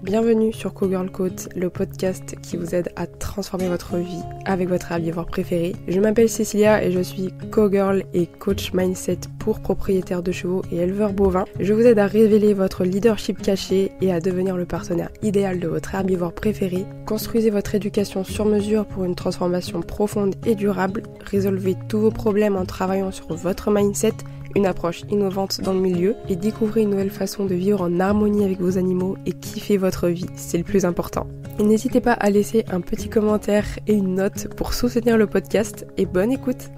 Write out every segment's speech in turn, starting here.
Bienvenue sur Cogirl Coach, le podcast qui vous aide à transformer votre vie avec votre herbivore préféré. Je m'appelle Cécilia et je suis Cogirl et coach mindset pour propriétaires de chevaux et éleveurs bovins. Je vous aide à révéler votre leadership caché et à devenir le partenaire idéal de votre herbivore préféré. Construisez votre éducation sur mesure pour une transformation profonde et durable. Résolvez tous vos problèmes en travaillant sur votre mindset, une approche innovante dans le milieu et découvrez une nouvelle façon de vivre en harmonie avec vos animaux et kiffer votre vie, c'est le plus important. Et n'hésitez pas à laisser un petit commentaire et une note pour soutenir le podcast et bonne écoute.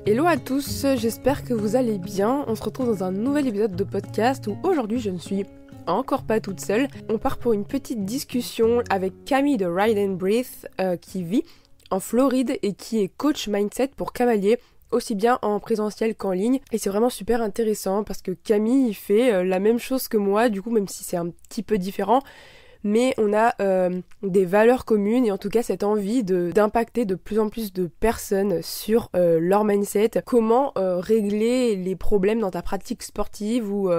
Hello à tous, j'espère que vous allez bien. On se retrouve dans un nouvel épisode de podcast où aujourd'hui je ne suis encore pas toute seule. On part pour une petite discussion avec Camille de Ride and Breathe qui vit en Floride et qui est coach mindset pour cavaliers, aussi bien en présentiel qu'en ligne. Et c'est vraiment super intéressant parce que Camille fait la même chose que moi, du coup même si c'est un petit peu différent, mais on a des valeurs communes et en tout cas cette envie d'impacter de plus en plus de personnes sur leur mindset. Comment régler les problèmes dans ta pratique sportive ou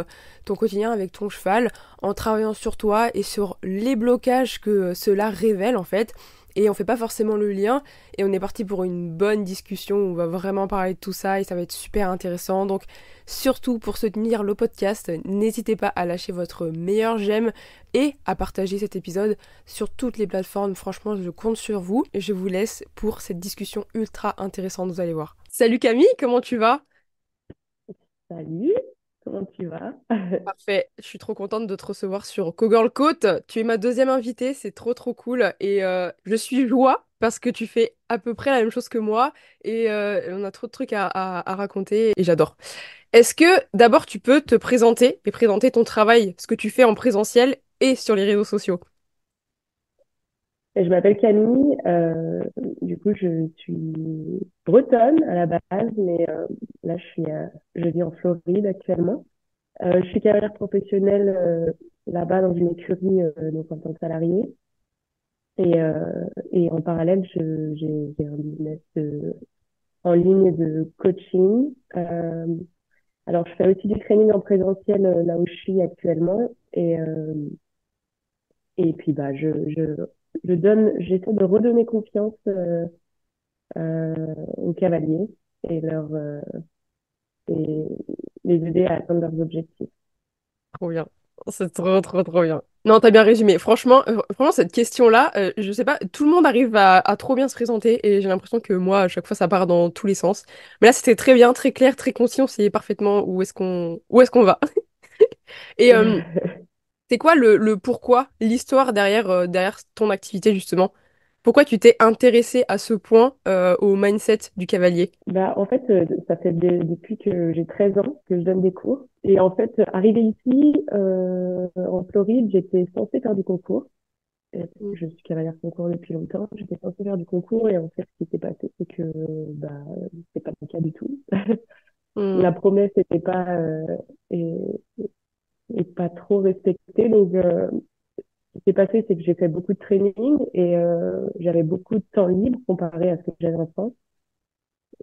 ton quotidien avec ton cheval en travaillant sur toi et sur les blocages que cela révèle en fait. Et on fait pas forcément le lien, et on est parti pour une bonne discussion où on va vraiment parler de tout ça, et ça va être super intéressant. Donc surtout pour soutenir le podcast, n'hésitez pas à lâcher votre meilleur j'aime et à partager cet épisode sur toutes les plateformes. Franchement, je compte sur vous, et je vous laisse pour cette discussion ultra intéressante, vous allez voir. Salut Camille, comment tu vas? Salut, comment tu vas? Parfait, je suis trop contente de te recevoir sur Cogirl Coach. Tu es ma deuxième invitée, c'est trop trop cool et je suis joie parce que tu fais à peu près la même chose que moi et on a trop de trucs à raconter et j'adore. Est-ce que d'abord tu peux te présenter et présenter ton travail, ce que tu fais en présentiel et sur les réseaux sociaux? Et je m'appelle Camille, du coup je suis bretonne à la base, mais là je vis en Floride actuellement. Je suis cavalière professionnelle là-bas dans une écurie donc en tant que salariée. Et en parallèle, j'ai un business en ligne de coaching. Alors je fais aussi du training en présentiel là où je suis actuellement. Et puis bah j'essaie de redonner confiance aux cavaliers et et les aider à atteindre leurs objectifs. Trop bien. C'est trop, trop, trop bien. Non, t'as bien résumé. Franchement, franchement, cette question-là, je sais pas, tout le monde arrive à trop bien se présenter et j'ai l'impression que moi, à chaque fois, ça part dans tous les sens. Mais là, c'était très bien, très clair, très concis. On sait parfaitement où est-ce qu'on va. Et c'est quoi le pourquoi, l'histoire derrière ton activité, justement? Pourquoi tu t'es intéressé à ce point au mindset du cavalier? Bah, en fait, ça fait depuis que j'ai 13 ans que je donne des cours. Et en fait, arrivée ici, en Floride, j'étais censée faire du concours. Parce que je suis cavalière concours depuis longtemps. J'étais censée faire du concours et en fait, ce qui s'est passé, c'est que bah, c'est pas le cas du tout. Hmm. La promesse n'était pas et, et pas trop respectée. Donc, ce qui s'est passé, c'est que j'ai fait beaucoup de training et j'avais beaucoup de temps libre comparé à ce que j'avais en France.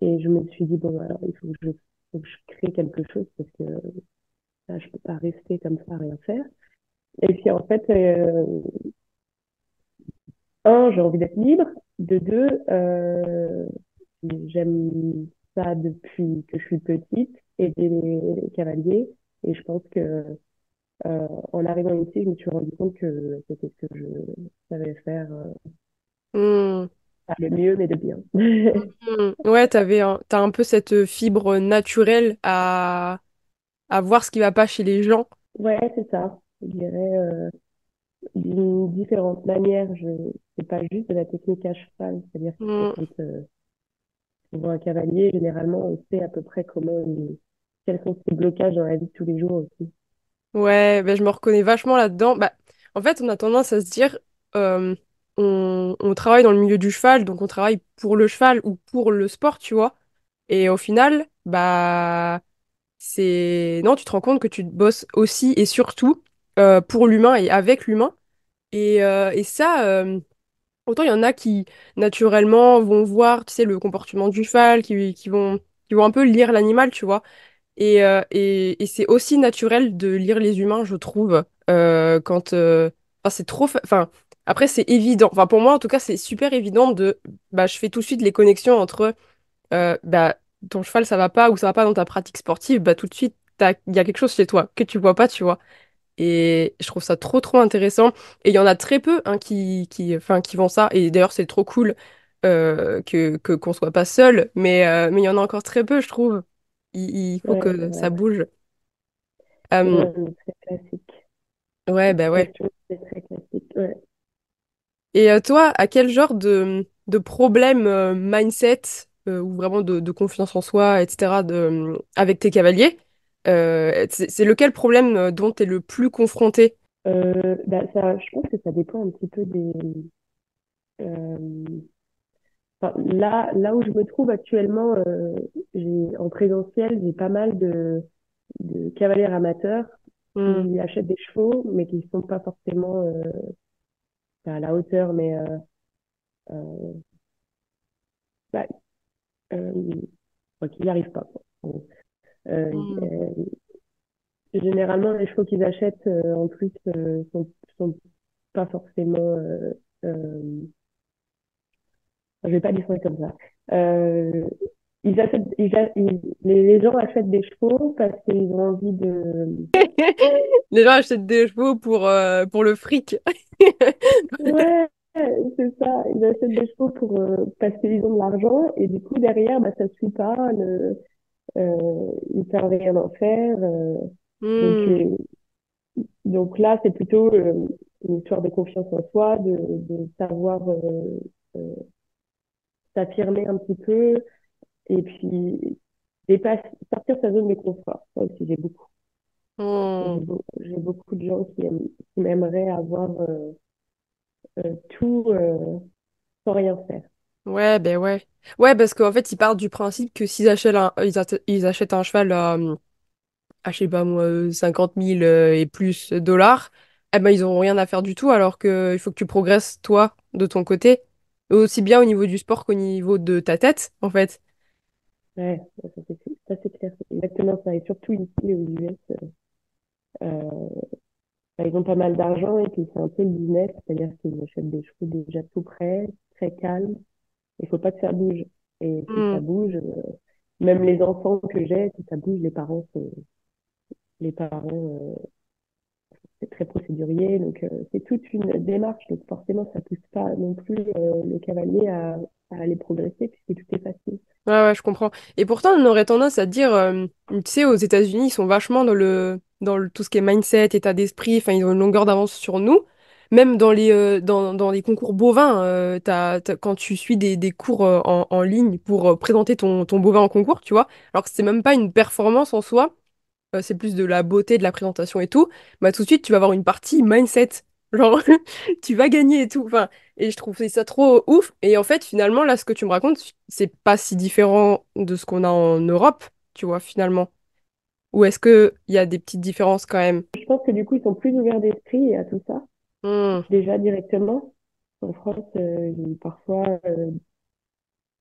Et je me suis dit, bon, alors, faut que je crée quelque chose parce que là, je peux pas rester comme ça à rien faire. Et puis, en fait, un, j'ai envie d'être libre. De deux, j'aime ça depuis que je suis petite, aider les cavaliers. Et je pense que en arrivant ici, je me suis rendu compte que c'était ce que je savais faire, Hmm. pas le mieux, mais de bien. Ouais, t'as un peu cette fibre naturelle à voir ce qui va pas chez les gens. Ouais, c'est ça. Je dirais d'une différente manière. C'est pas juste de la technique à cheval. C'est-à-dire que Mm. quand on voit un cavalier, généralement, on sait à peu près quels sont ses blocages dans la vie de tous les jours aussi. Ouais, ben, je me reconnais vachement là-dedans. Bah, en fait, on a tendance à se dire, euh, on travaille dans le milieu du cheval, donc on travaille pour le cheval ou pour le sport, tu vois. Et au final, bah, non, tu te rends compte que tu bosses aussi et surtout pour l'humain et avec l'humain. Et ça, autant il y en a qui, naturellement, vont voir, tu sais, le comportement du cheval, qui vont un peu lire l'animal, tu vois. Et c'est aussi naturel de lire les humains, je trouve, quand enfin, c'est trop. Enfin, après, c'est évident. Enfin, pour moi, en tout cas, c'est super évident de. Bah, je fais tout de suite les connexions entre. Bah, ton cheval, ça va pas ou ça va pas dans ta pratique sportive. Bah, tout de suite, il y a quelque chose chez toi que tu vois pas, tu vois. Et je trouve ça trop, trop intéressant. Et il y en a très peu hein, enfin, qui font ça. Et d'ailleurs, c'est trop cool qu'on soit pas seul. Mais il y en a encore très peu, je trouve. Il faut Ouais, c'est que ça vrai. bouge. Euh, Ouais, mais très classique. ouais, bah ouais. Question, c'est très classique. Ouais. Et toi, à quel genre de problème mindset ou vraiment de confiance en soi, etc., avec tes cavaliers, c'est lequel problème dont tu es le plus confronté? Bah, je pense que ça dépend un petit peu des. euh, enfin, là où je me trouve actuellement, en présentiel, j'ai pas mal de cavaliers amateurs Hmm. qui achètent des chevaux, mais qui ne sont pas forcément à la hauteur, mais euh, bah, euh, qui n'y arrivent pas, quoi. Bon. Hmm. Généralement, les chevaux qu'ils achètent, en plus, sont pas forcément. Je vais pas dire ça comme ça. Euh, les gens achètent des chevaux parce qu'ils ont envie de. Les gens achètent des chevaux pour le fric. Ouais, c'est ça. Ils achètent des chevaux parce qu'ils ont de l'argent et du coup derrière, bah, ça suit pas. Ils savent rien en faire. Donc, Hmm. euh, donc là, c'est plutôt une histoire de confiance en soi, de savoir euh, s'affirmer un petit peu et puis sortir de sa zone de confort. Ça aussi, j'ai beaucoup. Hmm. J'ai beaucoup de gens qui m'aimeraient avoir tout sans rien faire. Ouais, ben ouais. Ouais, parce qu'en fait, ils partent du principe que s'ils achètent ils achètent un cheval je sais pas moi, 50 000 et plus dollars, eh ben, ils n'auront rien à faire du tout, alors que il faut que tu progresses, toi, de ton côté, aussi bien au niveau du sport qu'au niveau de ta tête, en fait. Ouais, ça c'est clair. C'est exactement ça. Et surtout ici aux US, bah, ils ont pas mal d'argent et puis c'est un peu le business, c'est-à-dire qu'ils achètent des chevaux déjà tout prêts, très calmes. Il faut pas que ça bouge. Et si ça Hmm. bouge, même les enfants que j'ai, si ça bouge, les parents, c'est très procédurier. Donc c'est toute une démarche. Donc forcément, ça pousse pas non plus le cavalier à aller progresser puisque tout est facile. Ouais, ouais, je comprends. Et pourtant, on aurait tendance à dire, tu sais, aux États-Unis, ils sont vachement tout ce qui est mindset, état d'esprit, enfin, ils ont une longueur d'avance sur nous. Même dans les concours bovins, quand tu suis des cours en ligne pour présenter ton bovin en concours, tu vois, alors que c'est même pas une performance en soi, c'est plus de la beauté, de la présentation et tout, bah tout de suite tu vas avoir une partie mindset. Genre, tu vas gagner et tout. Enfin, et je trouve ça trop ouf. Et en fait, finalement, là, ce que tu me racontes, c'est pas si différent de ce qu'on a en Europe, tu vois, finalement. Ou est-ce que il y a des petites différences quand même? Je pense que du coup, ils sont plus ouverts d'esprit à tout ça, Hmm. déjà directement. En France, parfois,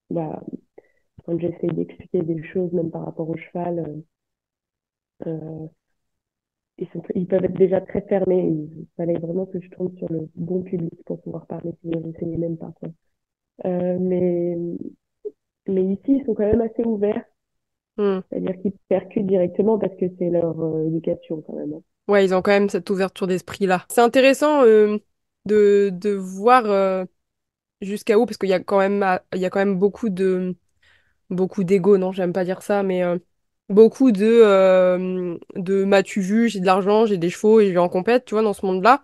bah, quand j'essaie d'expliquer des choses, même par rapport au cheval, euh, ils peuvent être déjà très fermés. Il fallait vraiment que je tombe sur le bon public pour pouvoir parler, sinon j'essayais même pas, quoi. Euh, mais, mais ici, ils sont quand même assez ouverts, Hmm. c'est-à-dire qu'ils percutent directement parce que c'est leur éducation quand même, hein. Ouais, ils ont quand même cette ouverture d'esprit-là. C'est intéressant de voir jusqu'à où, parce qu'il y a quand même, il y a quand même beaucoup d'ego, non, j'aime pas dire ça, mais beaucoup de m'as-tu vu, j'ai de l'argent, j'ai des chevaux et je vais en compète, tu vois, dans ce monde-là.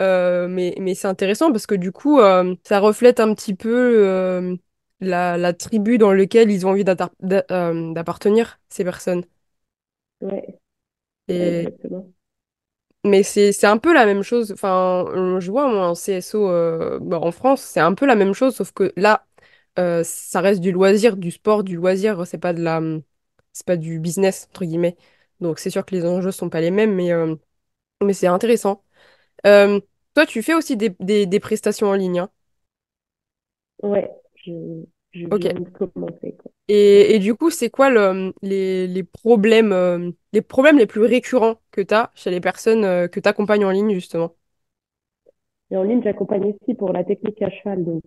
Mais c'est intéressant parce que du coup, ça reflète un petit peu la tribu dans laquelle ils ont envie d'appartenir, ces personnes. Ouais, ouais, Et, exactement. mais c'est un peu la même chose. Enfin, je vois, moi, en CSO bah, en France, c'est un peu la même chose, sauf que là, ça reste du loisir, du sport, du loisir, c'est pas du business, entre guillemets. Donc c'est sûr que les enjeux sont pas les mêmes, mais c'est intéressant. Euh, Toi, tu fais aussi des prestations en ligne, hein. Ouais, je Ok. viens de commencer, quoi. Ouais. Et du coup, c'est quoi les problèmes les plus récurrents que tu as chez les personnes que tu accompagnes en ligne, justement? Et en ligne, j'accompagne aussi pour la technique à cheval. Donc,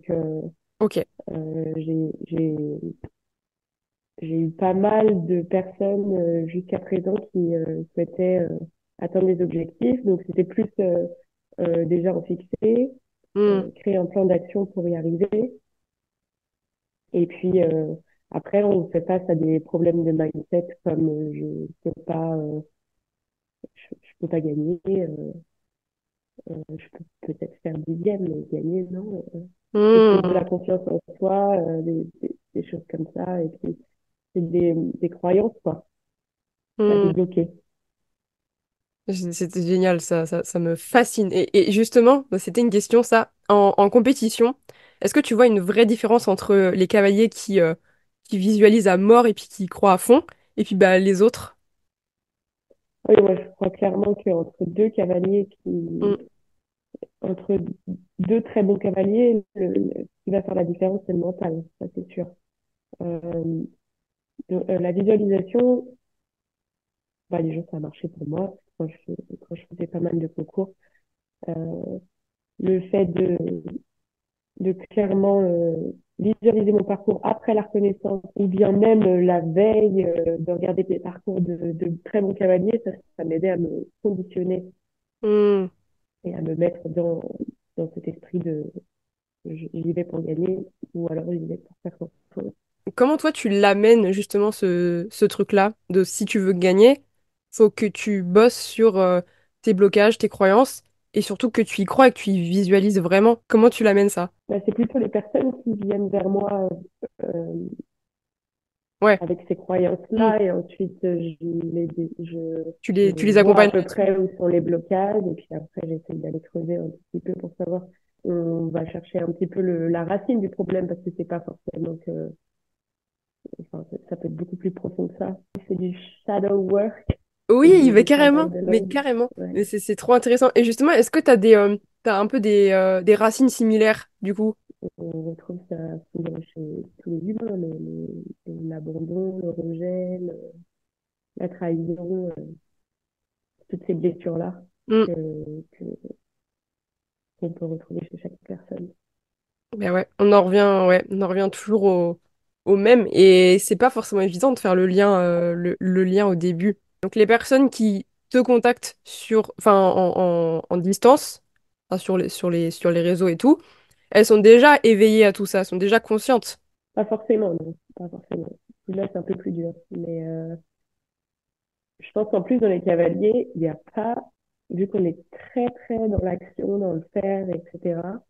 Ok. euh, j'ai, j'ai, j'ai eu pas mal de personnes jusqu'à présent qui souhaitaient atteindre des objectifs. Donc, c'était plus déjà en fixer, Hmm. créer un plan d'action pour y arriver. Et puis, après, on fait face à des problèmes de mindset comme je peux pas gagner, je peux peut-être faire dixième, mais gagner, non. Est-ce que de Hmm. la confiance en soi, des choses comme ça. Et puis, c'est des croyances, quoi, à Hmm. débloquer. C'était génial, ça me fascine. Et justement, bah, c'était une question, ça, en compétition, est-ce que tu vois une vraie différence entre les cavaliers qui visualisent à mort et puis qui y croient à fond, et puis bah, les autres? Oui, moi, je crois clairement qu'entre deux cavaliers Hmm. entre deux très bons cavaliers, ce qui va faire la différence, c'est le mental, ça c'est sûr. Euh, la visualisation, bah, déjà, ça a marché pour moi quand je faisais pas mal de concours. Euh, le fait de clairement visualiser mon parcours après la reconnaissance ou bien même la veille de regarder des parcours de très bons cavaliers, ça m'aidait à me conditionner Hmm. et à me mettre dans cet esprit de j'y vais pour gagner ou alors j'y vais pour faire quelque chose. Comment toi tu l'amènes justement ce truc-là de si tu veux gagner, faut que tu bosses sur tes blocages, tes croyances et surtout que tu y crois et que tu y visualises vraiment. Comment tu l'amènes ça? Bah, c'est plutôt les personnes qui viennent vers moi euh, Ouais. avec ces Hmm. croyances-là et ensuite je Tu les vois à accompagnes peu là-dessus. près où sont les blocages et puis après j'essaie d'aller creuser un petit peu pour savoir. On va chercher un petit peu la racine du problème parce que c'est pas forcément que, enfin, ça peut être beaucoup plus profond que ça. C'est du shadow work et Oui, mais du travail carrément, de mais l'ombre. carrément. Ouais. Mais c'est trop intéressant. Et justement, est-ce que t'as un peu des racines similaires du coup? On retrouve ça souvent chez tous les humains, l'abandon, le rejet, la trahison, toutes ces blessures-là Hmm. que, que- qu'on peut retrouver chez chaque personne. Ben ouais, ouais, on en revient toujours au même et c'est pas forcément évident de faire le lien, le lien au début. Donc les personnes qui te contactent enfin, en distance, enfin, sur les réseaux et tout, elles sont déjà éveillées à tout ça, sont déjà conscientes. Pas forcément, non, pas forcément. Là, c'est un peu plus dur. Mais je pense qu'en plus, dans les cavaliers, il n'y a pas, vu qu'on est très, très dans l'action, dans le faire, etc.,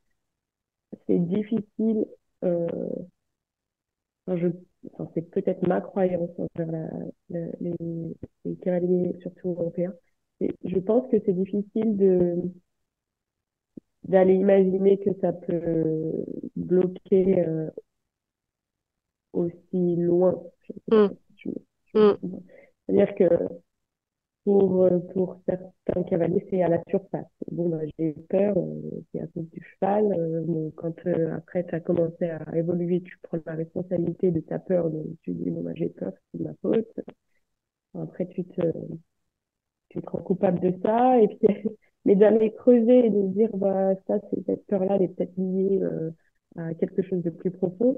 c'est difficile, euh, enfin, enfin, c'est peut-être ma croyance envers les cavaliers, surtout européens. Je pense que c'est difficile d'aller imaginer que ça peut bloquer aussi loin. Je sais pas Hmm, si tu me hmm. comprends. C'est-à-dire que pour certains cavaliers, c'est à la surface. Bon, bah, j'ai peur, c'est à cause du cheval. Bon, quand après, tu as commencé à évoluer, tu prends la responsabilité de ta peur. Donc, tu dis, bon, bah, j'ai peur, c'est de ma faute. Après, tu te rends coupable de ça. Et puis, mais d'aller creuser et de se dire, bah, ça, cette peur-là, elle est peut-être liée à quelque chose de plus profond.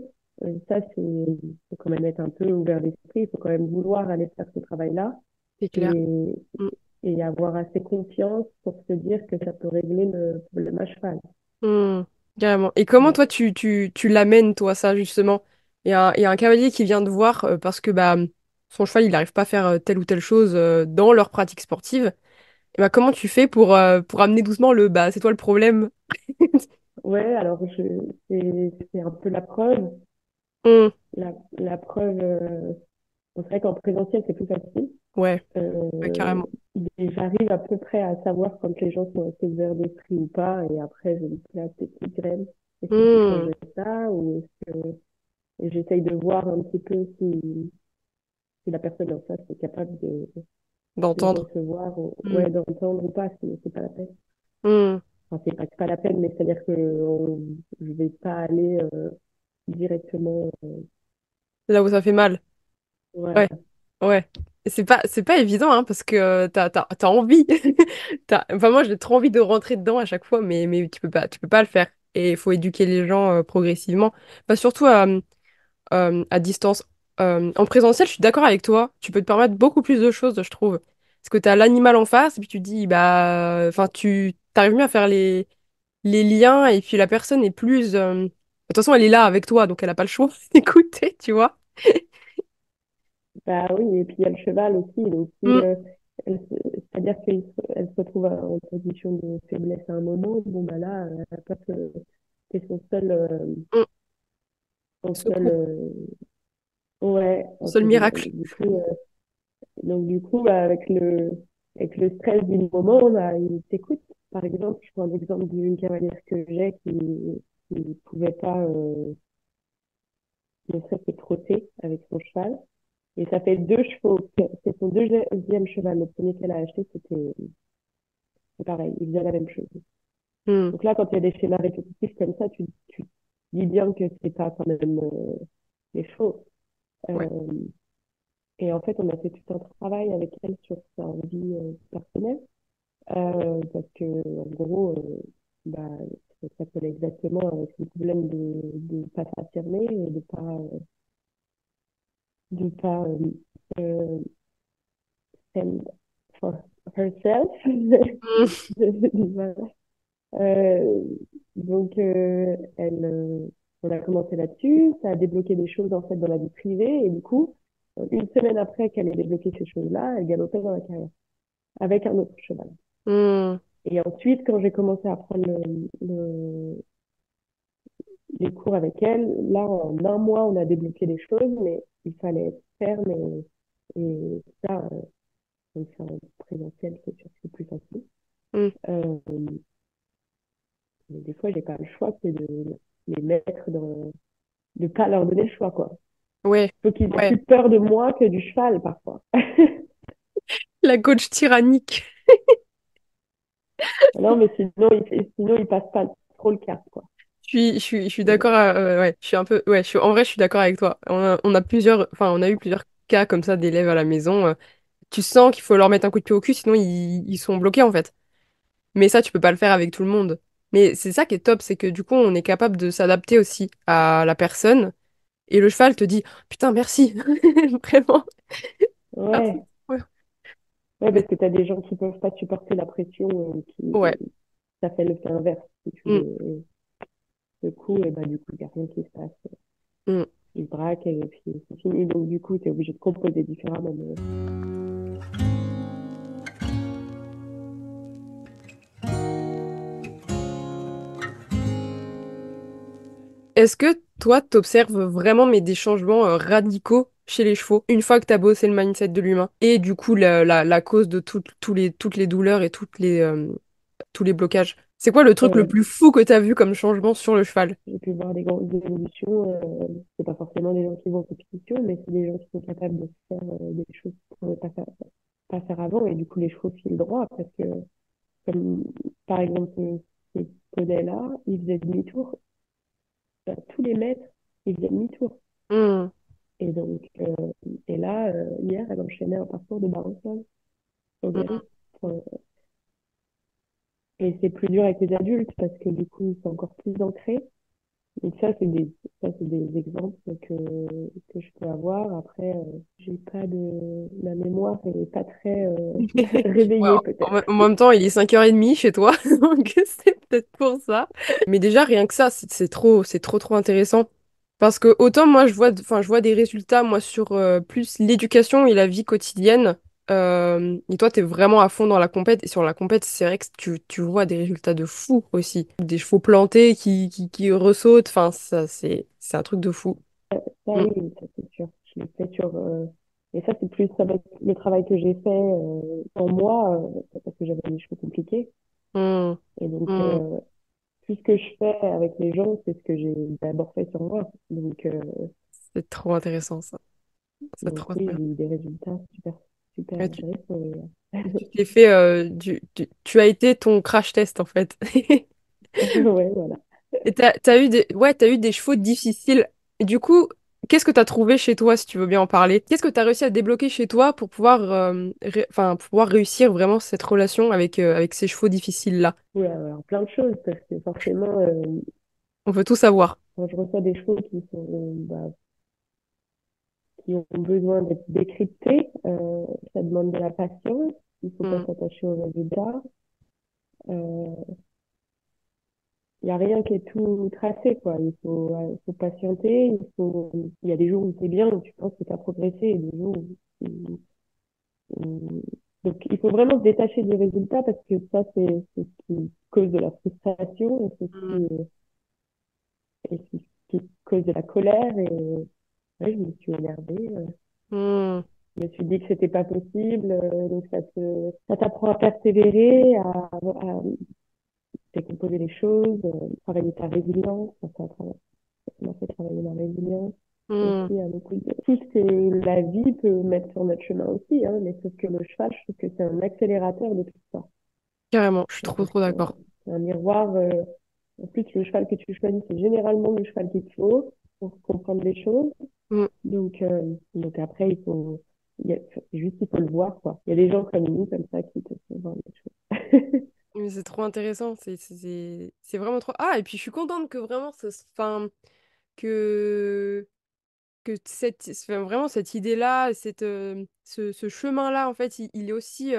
Ça, faut quand même être un peu ouvert d'esprit. Il faut quand même vouloir aller faire ce travail-là C'est clair. et, Hmm, et avoir assez confiance pour se dire que ça peut régler le problème à cheval. hmm. Carrément. Et comment Ouais. toi tu l'amènes, toi, ça, justement? Il y a un cavalier qui vient te voir parce que bah, son cheval, il n'arrive pas à faire telle ou telle chose dans leur pratique sportive. Et bah, comment tu fais pour amener doucement le bah, c'est toi le problème? Ouais, alors c'est un peu la preuve. Hmm. La preuve, c'est vrai qu'en présentiel, c'est plus facile. Ouais, ouais, Euh, carrément. et j'arrive à peu près à savoir quand les gens sont assez ouverts d'esprit ou pas. Et après, je me place des petites graines. Est-ce qu'il faut Hmm. changer ça ou est-ce que... Et j'essaye de voir un petit peu si la personne en face est capable de D'entendre. recevoir, ou, Hmm. ouais, d'entendre ou pas, sinon c'est pas la peine. Hmm. Enfin, c'est pas la peine, mais c'est-à-dire que je vais pas aller directement. Là où ça fait mal. Voilà. Ouais. Ouais. C'est pas évident, hein, parce que t'as envie. Enfin, moi, j'ai trop envie de rentrer dedans à chaque fois, mais tu peux pas le faire. Et il faut éduquer les gens progressivement. Bah, surtout à distance. En présentiel, je suis d'accord avec toi. Tu peux te permettre beaucoup plus de choses, je trouve. Parce que t'as l'animal en face, et puis tu te dis, bah, enfin, tu t'arrives mieux à faire les liens, et puis la personne est plus. De toute façon, elle est là avec toi, donc elle n'a pas le choix d'écouter, tu vois. Bah oui, et puis il y a le cheval aussi. Donc, si, Mm, c'est-à-dire qu'elle se retrouve en position de faiblesse à un moment, bon, bah là, elle va pas c'est mm. son seul, Secours. ouais, Son seul entre guillemets. miracle. Donc, du coup, bah, avec le stress du moment, bah, il t'écoute. Par exemple, je prends l'exemple d'une cavalière que j'ai qui pouvait pas, ne serait-ce que trotter avec son cheval. Et ça fait deux chevaux. C'est son deuxième cheval. Le premier qu'elle a acheté, c'est pareil. Il faisait la même chose. Mm. Donc là, quand il y a des schémas répétitifs comme ça, tu dis bien que c'est pas quand même les chevaux. Ouais. Euh, et en fait, on a fait tout un travail avec elle sur sa vie personnelle. Parce que, en gros, bah, ça collait exactement avec le problème de pas s'affirmer et de pas euh, stand for herself. Mm. Voilà. Euh, donc, on a commencé là-dessus. Ça a débloqué des choses en fait dans la vie privée. Et du coup, une semaine après qu'elle ait débloqué ces choses-là, elle galopait dans la carrière avec un autre cheval. Mm. Et ensuite, quand j'ai commencé à prendre les cours avec elle, là, en un mois, on a débloqué des choses, mais il fallait être ferme et ça, donc ça, en présentiel, c'est sûr que c'est plus facile. Mm. Euh, mais des fois, j'ai pas le choix, c'est de les mettre de pas leur donner le choix, quoi. Ouais. Faut qu'ils aient Ouais. plus peur de moi que du cheval, parfois. La coach tyrannique. Non, mais sinon, ils passent pas trop le cap, quoi. Je suis d'accord. Ouais, je suis un peu. Ouais, en vrai, je suis d'accord avec toi. On a plusieurs. Enfin, on a eu plusieurs cas comme ça d'élèves à la maison. Tu sens qu'il faut leur mettre un coup de pied au cul, sinon ils sont bloqués en fait. Mais ça, tu peux pas le faire avec tout le monde. Mais c'est ça qui est top, c'est que du coup, on est capable de s'adapter aussi à la personne. Et le cheval te dit, putain, merci. Vraiment. Merci. Ouais, Ouais. ouais, Mais- parce que t'as des gens qui peuvent pas supporter la pression ouais. ça fait l'effet inverse. Si tu Mm, les secoues, et bah, du coup, il n'y a rien qui se passe. mm. Ils se braquent et puis c'est fini. Donc, du coup, tu es obligé de composer différemment. Est-ce que toi, t'observes vraiment mais des changements radicaux chez les chevaux une fois que t'as bossé le mindset de l'humain et du coup la cause de toutes les douleurs et tous les blocages? C'est quoi le truc le Ouais, plus fou que t'as vu comme changement sur le cheval? j'ai pu voir des grandes évolutions. C'est pas forcément des gens qui vont en compétition, mais c'est des gens qui sont capables de faire des choses qu'on ne pouvait pas faire avant. Et du coup, les chevaux filent droit parce que, comme par exemple, ce poney-là, il faisait demi-tour. À tous les mètres, il faisait demi-tour. Hmm, Et donc, et là, hier, elle enchaînait un parcours de barre-sol au hmm. galop. Enfin, et c'est plus dur avec les adultes parce que du coup, c'est encore plus ancré. Donc ça, c'est des exemples que je peux avoir. Après, j'ai pas de, ma mémoire est pas très Ouais, réveillée en peut-être. en même temps, il est 5h30 chez toi, donc c'est peut-être pour ça. Mais déjà, rien que ça, c'est trop intéressant. Parce que autant moi, je vois des résultats, moi, sur plus l'éducation et la vie quotidienne. Et toi, t'es vraiment à fond dans la compète. Et sur la compète, c'est vrai que tu vois des résultats de fou aussi. Des chevaux plantés qui ressautent. Enfin, ça, c'est un truc de fou. Ça, Mm, oui, ça c'est sûr. Je l'ai fait sur, et ça, c'est plus avec le travail que j'ai fait en moi, parce que j'avais des cheveux compliqués. mm, Et donc, mm. tout ce que je fais avec les gens, c'est ce que j'ai d'abord fait sur moi. C'est trop intéressant, ça. C'est Donc trop oui, intéressant. j'ai eu des résultats super, super Ouais, intéressants. tu t'es fait, tu as été ton crash test en fait. Ouais, voilà. Et t'as eu des chevaux difficiles. Et du coup, Qu'est-ce que tu as trouvé chez toi, si tu veux bien en parler? Qu'est-ce que tu as réussi à débloquer chez toi pour pouvoir, pour pouvoir réussir vraiment cette relation avec ces chevaux difficiles-là? Oui, alors plein de choses, parce que forcément, On veut tout savoir. quand je reçois des chevaux qui ont besoin d'être décryptés, ça demande de la patience, il faut pas Mm. s'attacher aux résultats. Il n'y a rien qui est tout tracé, quoi. Faut patienter, il y a des jours où c'est bien, où tu penses que tu as progressé, et des jours où- donc, il faut vraiment se détacher du résultat parce que ça, c'est ce qui cause de la frustration et c'est Mm. ce qui cause de la colère. Et ouais, je me suis énervée. Mm. Je me suis dit que c'était pas possible. Donc, ça t'apprend à persévérer, à décomposer les choses, travailler ta résilience. Ça m'a fait travailler ma résilience Mm. aussi à beaucoup de tout ce que la vie peut mettre sur notre chemin aussi, hein, mais sauf que le cheval, je trouve que c'est un accélérateur de tout ça. Carrément, je suis Parce trop que trop d'accord. c'est un miroir. En plus, le cheval que tu choisis, c'est généralement le cheval qu'il te faut pour comprendre les choses. Mm. Donc après, juste, il faut le voir, quoi. Il y a des gens comme nous, comme ça, qui te font voir les choses. Mais c'est trop intéressant, c'est vraiment trop. Ah, et puis je suis contente que vraiment, que vraiment cette idée-là, ce chemin-là, en fait, il est aussi,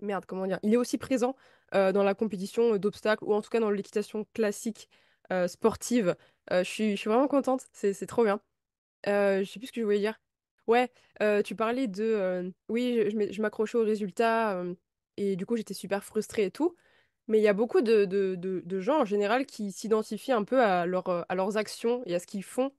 merde, comment dire, il est aussi présent dans la compétition d'obstacles ou en tout cas dans l'équitation classique sportive. Je suis vraiment contente, c'est trop bien. Je sais plus ce que je voulais dire. Ouais, tu parlais de, oui, je m'accrochais aux résultats et du coup j'étais super frustrée et tout. Mais il y a beaucoup de gens en général qui s'identifient un peu à leurs actions et à ce qu'ils font,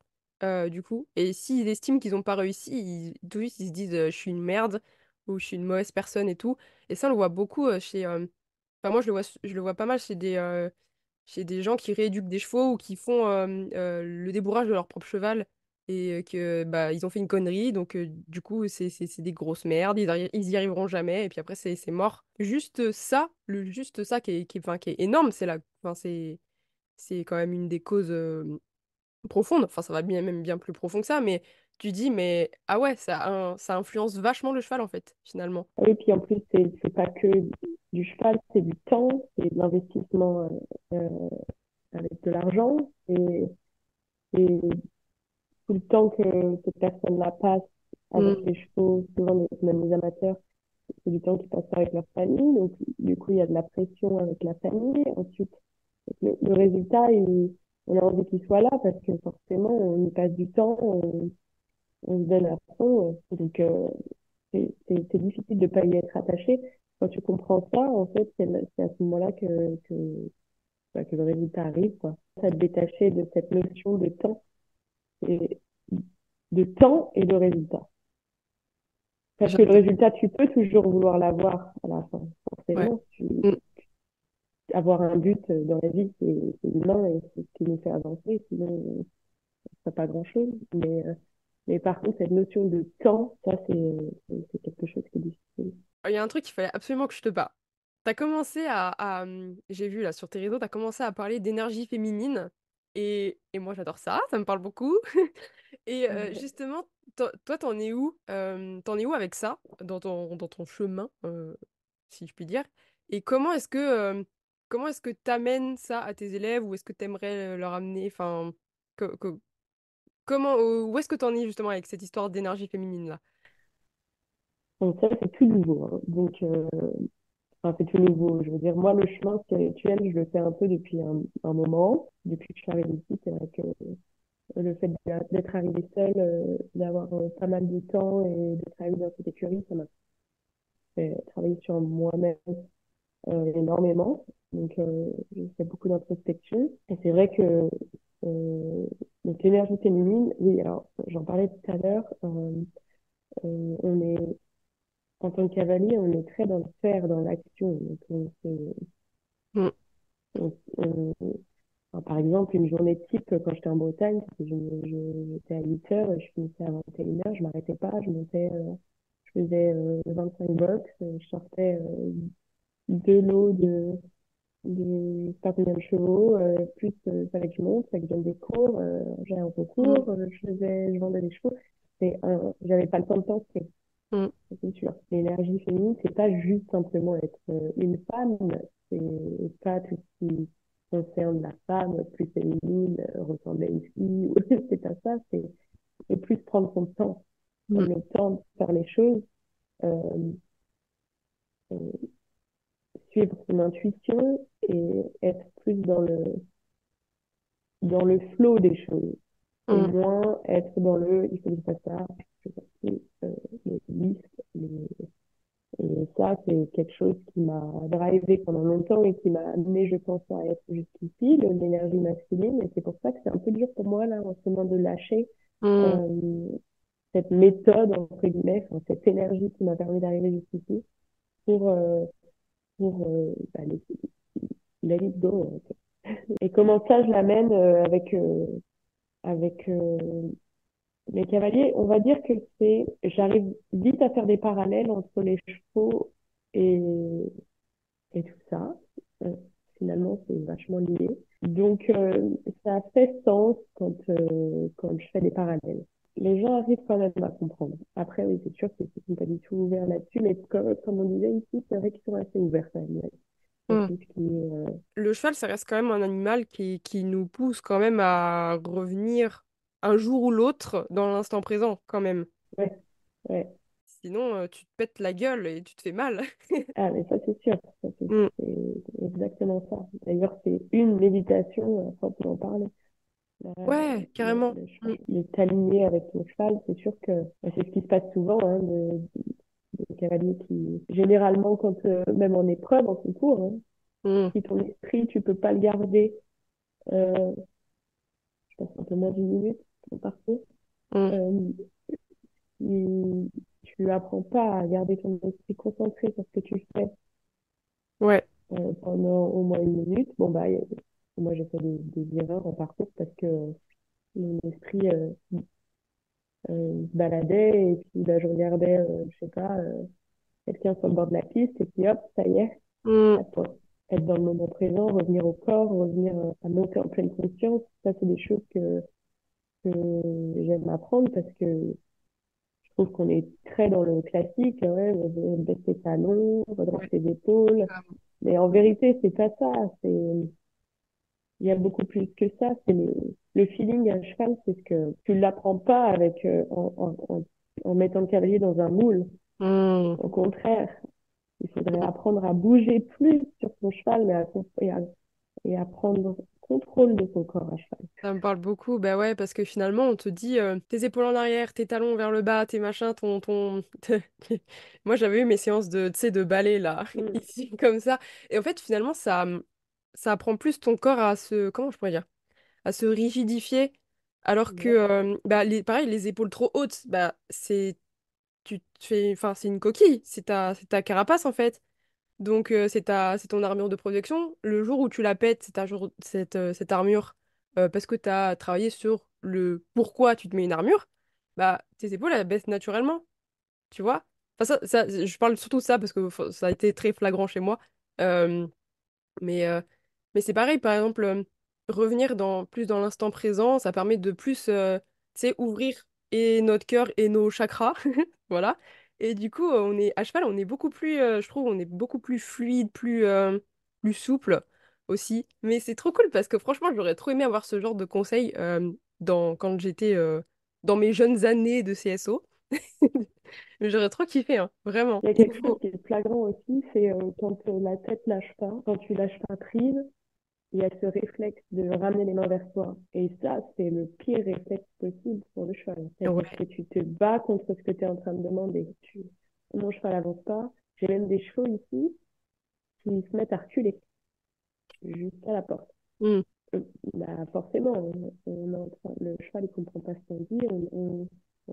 du coup. Et s'ils estiment qu'ils n'ont pas réussi, tout de suite ils se disent je suis une merde ou je suis une mauvaise personne et tout. Et ça, on le voit beaucoup chez. Enfin, moi, je le vois pas mal chez des gens qui rééduquent des chevaux ou qui font le débourrage de leur propre cheval et que bah ils ont fait une connerie donc du coup c'est des grosses merdes ils y arriveront jamais et puis après c'est mort juste ça juste ça enfin, qui est énorme c'est la enfin c'est quand même une des causes profondes enfin ça va bien même bien plus profond que ça mais tu dis mais ah ouais ça influence vachement le cheval en fait finalement. Ah oui, puis en plus, c'est pas que du cheval, c'est du temps, c'est de l'investissement avec de l'argent. Et tout le temps que cette personne-là passe avec Mm. les chevaux, souvent même les amateurs, c'est du temps qu'ils passent avec leur famille. Donc, du coup, il y a de la pression avec la famille. Ensuite, le résultat, on a envie qu'il soit là parce que forcément, on y passe du temps, on se donne à fond. Donc, c'est difficile de ne pas y être attaché. Quand tu comprends ça, en fait, c'est à ce moment-là que le résultat arrive, quoi. À te détacher de cette notion et, de temps et de résultat. Parce que le J'adore. résultat, tu peux toujours vouloir l'avoir à la fin. Ouais. Forcément, Mm. avoir un but dans la vie, c'est humain et c'est ce qui nous fait avancer. Sinon, on ne ferait pas grand-chose. Mais par contre, cette notion de temps, ça, c'est quelque chose qui est difficile. Il y a un truc qu'il fallait absolument que je te parle. T'as commencé j'ai vu là sur tes réseaux, t'as commencé à parler d'énergie féminine. Et moi j'adore ça, ça me parle beaucoup. Et justement, toi, t'en es où avec ça, dans ton chemin, si je puis dire? Et comment est-ce que t'amènes ça à tes élèves ou est-ce que t'aimerais leur amener, enfin, que- que- comment, où est-ce que t'en es justement avec cette histoire d'énergie féminine là? Donc ça, c'est tout nouveau, hein. Enfin, c'est tout nouveau. Je veux dire, moi, le chemin spirituel, je le fais un peu depuis un moment. Depuis que je suis arrivée ici, c'est vrai que le fait d'être arrivée seule, d'avoir pas mal de temps et d'être arrivée dans cette écurie, ça m'a fait travailler sur moi-même énormément. Donc, j'ai fait beaucoup d'introspection. Et c'est vrai que euh, donc l'énergie féminine, oui, alors j'en parlais tout à l'heure, on est, en tant que cavalier, on est très dans le faire, dans l'action. Donc, Mm. on, enfin, par exemple, une journée type, quand j'étais en Bretagne, j'étais à 8 heures, je finissais à 21 heures, je m'arrêtais pas, je faisais 25 box, je sortais deux lots je sais pas combien de chevaux, plus fallait que je monte, fallait que je donne des cours, j'ai un Mm, concours, je vendais des chevaux. J'avais pas le temps de penser, mm, c'est sûr. L'énergie féminine, c'est pas juste simplement être une femme, c'est pas tout ce qui concerne la femme plus féminine, ressembler à une fille, ou c'est pas ça, c'est plus prendre son temps, mm, prendre le temps de faire les choses, euh, euh, suivre son intuition et être plus dans le flow des choses et mm, moins être dans le il faut que je fasse ça, je fais ci, les listes. Et ça, c'est quelque chose qui m'a drivé pendant longtemps et qui m'a amené, je pense, à être jusqu'ici, l'énergie masculine. Et c'est pour ça que c'est un peu dur pour moi, là, en ce moment, de lâcher mm. euh, cette méthode, entre guillemets, enfin, cette énergie qui m'a permis d'arriver jusqu'ici pour, bah, let it go. En fait. Et comment ça, je l'amène avec les cavaliers, on va dire que j'arrive vite à faire des parallèles entre les chevaux et, et tout ça. Euh, Finalement, c'est vachement lié. Donc, ça fait sens quand je fais des parallèles. Les gens arrivent quand même à comprendre. Après, oui, c'est sûr qu'ils ne sont pas du tout ouverts là-dessus, mais comme on disait ici, c'est vrai qu'ils sont assez ouverts quand même. Sur Mm. tout ce qui est, Le cheval, ça reste quand même un animal qui nous pousse quand même à revenir un jour ou l'autre dans l'instant présent, quand même. ouais, ouais. Sinon, tu te pètes la gueule et tu te fais mal. Ah, mais ça, c'est sûr. Ça, Mm. c'est exactement ça. D'ailleurs, c'est une méditation, à proprement parler. Ouais, carrément. Le Mm. cheval, il est aligné avec le cheval. C'est sûr que bah, c'est ce qui se passe souvent, hein, de cavaliers qui, généralement, même en épreuve, en concours, hein, Mm. si ton esprit, tu peux pas le garder, euh, je pense un peu moins d'une minute, ton parcours, Mm. euh, tu apprends pas à garder ton esprit concentré sur ce que tu fais Ouais. pendant au moins une minute. Bon, bah, moi, j'ai fait des erreurs en parcours parce que mon esprit se baladait et puis bah, je regardais, je sais pas, quelqu'un sur le bord de la piste et puis hop, ça y est, Mm. à toi. Être dans le moment présent, revenir au corps, revenir à monter en pleine conscience, ça, c'est des choses que j'aime apprendre parce que je trouve qu'on est très dans le classique, ouais, baisser ses talons, redresser Ouais. ses épaules. Carrément. Mais en vérité, c'est pas ça. Il y a beaucoup plus que ça. C'est le feeling à cheval, c'est ce que tu l'apprends pas en mettant le cavalier dans un moule. Mm. Au contraire, il faudrait apprendre à bouger plus sur son cheval, et à prendre contrôle de son corps à cheval. Ça me parle beaucoup, bah ouais, parce que finalement, on te dit tes épaules en arrière, tes talons vers le bas, tes machins, Moi, j'avais eu mes séances de, tu sais, de ballet, là, Mm, ici, comme ça. Et en fait, finalement, ça apprend plus ton corps à se... Comment je pourrais dire? À se rigidifier, alors que, exact. bah, pareil, les épaules trop hautes, bah, Tu te fais... Enfin, c'est une coquille, c'est ta carapace, en fait. Donc, c'est ton armure de protection. Le jour où tu la pètes, cette armure, parce que tu as travaillé sur le pourquoi tu te mets une armure, bah, tes épaules, elles baissent naturellement, tu vois? Enfin, je parle surtout de ça parce que ça a été très flagrant chez moi. Euh, mais mais c'est pareil, par exemple, revenir plus dans l'instant présent, ça permet de plus, tu sais, ouvrir et notre cœur et nos chakras. Voilà. Et du coup, à cheval, on est beaucoup plus, je trouve, on est beaucoup plus fluide, plus souple aussi. Mais c'est trop cool parce que franchement, j'aurais trop aimé avoir ce genre de conseils quand j'étais dans mes jeunes années de CSO. Mais j'aurais trop kiffé, hein, vraiment. Il y a Il quelque chose faut... qui est flagrant aussi, c'est quand la tête lâche pas, quand tu lâches pas prise, il y a ce réflexe de ramener les mains vers toi. Et ça, c'est le pire réflexe possible pour le cheval. C'est-à-dire Ouais, que tu te bats contre ce que tu es en train de demander. Mon cheval avance pas. J'ai même des chevaux ici qui se mettent à reculer jusqu'à la porte. mm, Euh, Bah, forcément, le cheval, il comprend pas ce qu'on dit.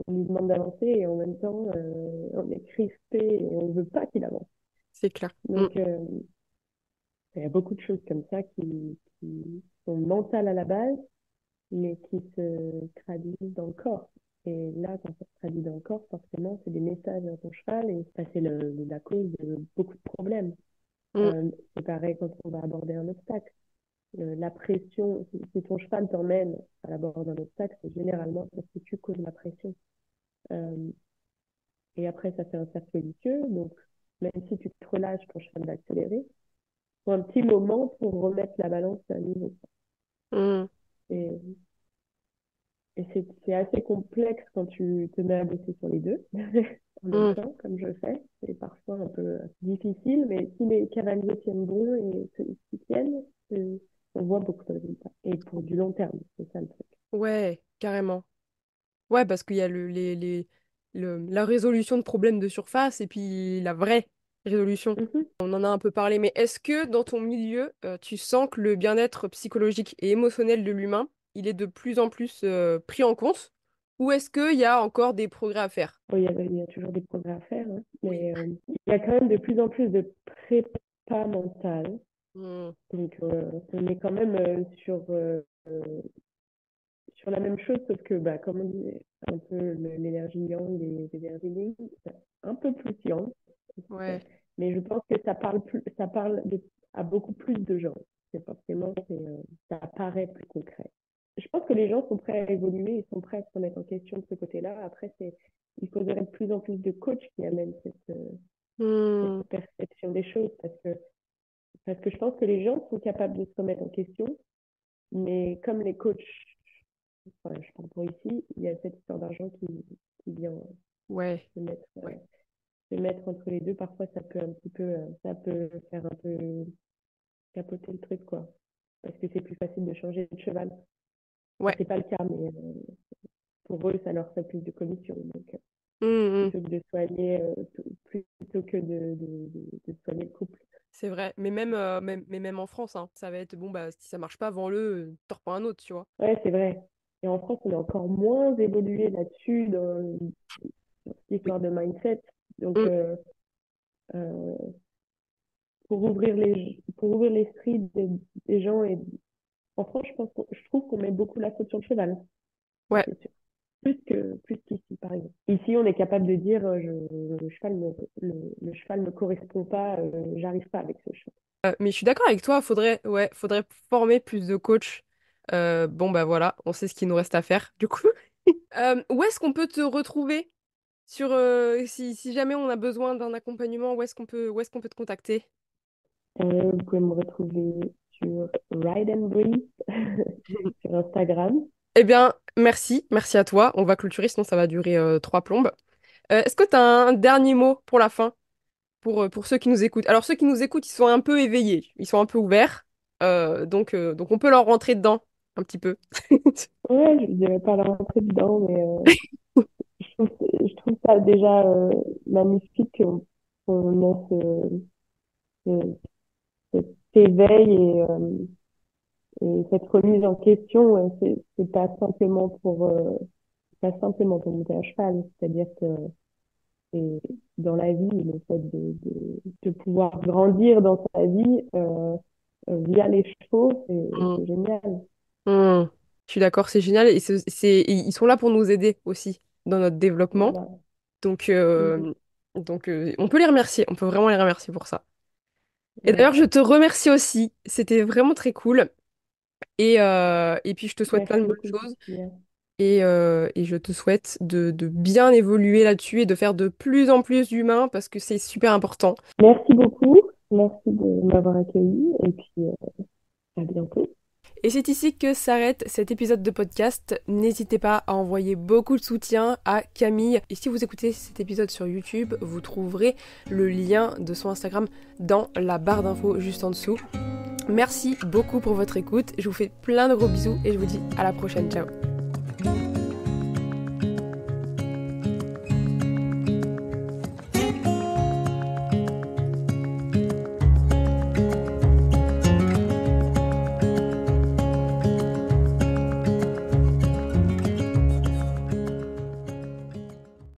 On lui demande d'avancer et en même temps, on est crispé et on veut pas qu'il avance. c'est clair. Mm. Donc, il y a beaucoup de choses comme ça qui sont mentales à la base, mais qui se traduisent dans le corps. Et là, quand ça se traduit dans le corps, forcément, c'est des messages à ton cheval et ça, c'est la cause de beaucoup de problèmes. Mm, C'est pareil quand on va aborder un obstacle. La pression, si ton cheval t'emmène à l'abord d'un obstacle, c'est généralement parce que tu causes la pression. Euh, et après, ça fait un cercle vicieux. Donc, même si tu te relâches, ton cheval va accélérer. Faut un petit moment pour remettre la balance à un niveau. mm, Et, et c'est assez complexe quand tu te mets à bosser sur les deux en même mm. temps, comme je fais. C'est parfois un peu difficile, mais si les cavaliers tiennent bon et s'ils tiennent, on voit beaucoup de résultats. Et pour du long terme, c'est ça le truc. Ouais, carrément. Ouais, parce qu'il y a la résolution de problèmes de surface et puis la vraie résolution. Mhm. On en a un peu parlé, mais est-ce que dans ton milieu, tu sens que le bien-être psychologique et émotionnel de l'humain, il est de plus en plus pris en compte? Ou est-ce qu'il y a encore des progrès à faire? Bon, il y a toujours des progrès à faire, hein, Oui. mais il y a quand même de plus en plus de prépa mentale. Mm. Donc, on est quand même sur la même chose, sauf que, bah, comme on disait, un peu l'énergie yang et l'énergie yin, c'est un peu plus yang. Ouais, Mais je pense que ça parle à beaucoup plus de gens. C'est forcément, ça paraît plus concret. Je pense que les gens sont prêts à évoluer, ils sont prêts à se remettre en question de ce côté-là. Après, il faudrait de plus en plus de coachs qui amènent Mm. cette perception des choses parce que je pense que les gens sont capables de se remettre en question, mais comme les coachs, enfin, je parle pour ici, il y a cette histoire d'argent qui vient Ouais, se mettre, ouais, se mettre entre les deux. Parfois, ça peut un petit peu, ça peut faire un peu capoter le truc, quoi. Parce que c'est plus facile de changer de cheval. Enfin, ouais. c'est pas le cas, mais pour eux, ça leur fait plus de commission. Donc, Mm, mm. plutôt que de soigner, plutôt que de soigner le couple. C'est vrai. Mais même en France, hein, ça va être bon, bah, si ça marche pas, vends-le, t'en reprends un autre, tu vois. Ouais, c'est vrai. Et en France, on est encore moins évolué là-dessus dans cette Oui. histoire de mindset. Donc, Mm. euh, pour ouvrir l'esprit des gens, et en France, je trouve qu'on met beaucoup la faute sur le cheval. Ça, Ouais. c'est sûr. Plus qu'ici, par exemple. Ici, on est capable de dire le cheval me correspond pas, j'arrive pas avec ce cheval. Mais je suis d'accord avec toi, faudrait former plus de coachs. Bon, bah voilà, on sait ce qu'il nous reste à faire, du coup. Où est-ce qu'on peut te retrouver sur, si jamais on a besoin d'un accompagnement, où est-ce qu'on peut te contacter? Vous pouvez me retrouver sur Ride and Breathe sur Instagram. Eh bien, merci à toi. On va clôturer, sinon ça va durer trois plombes. Est-ce que tu as un dernier mot pour la fin, pour ceux qui nous écoutent? Alors, ceux qui nous écoutent, ils sont un peu éveillés, ils sont un peu ouverts, donc on peut leur rentrer dedans un petit peu. Ouais, je ne dirais pas la rentrer dedans, mais je trouve ça déjà magnifique qu'on ait ce- cet éveil et cette remise en question. C'est pas simplement pas simplement pour monter à cheval, c'est-à-dire que c'est dans la vie, le fait de pouvoir grandir dans sa vie via les chevaux, Mm, c'est génial. mm. Je suis d'accord, c'est génial et ils sont là pour nous aider aussi dans notre développement. Voilà. Donc, Mhm. on peut les remercier, on peut vraiment les remercier pour ça. Et Ouais. d'ailleurs, je te remercie aussi, c'était vraiment très cool. Et puis, je te souhaite plein Merci de bonnes beaucoup, choses. Cécilia. Et je te souhaite de bien évoluer là-dessus et de faire de plus en plus d'humains parce que c'est super important. Merci beaucoup. Merci de m'avoir accueilli et puis à bientôt. Et c'est ici que s'arrête cet épisode de podcast. N'hésitez pas à envoyer beaucoup de soutien à Camille. Et si vous écoutez cet épisode sur YouTube, vous trouverez le lien de son Instagram dans la barre d'infos juste en dessous. Merci beaucoup pour votre écoute. Je vous fais plein de gros bisous et je vous dis à la prochaine. Ciao.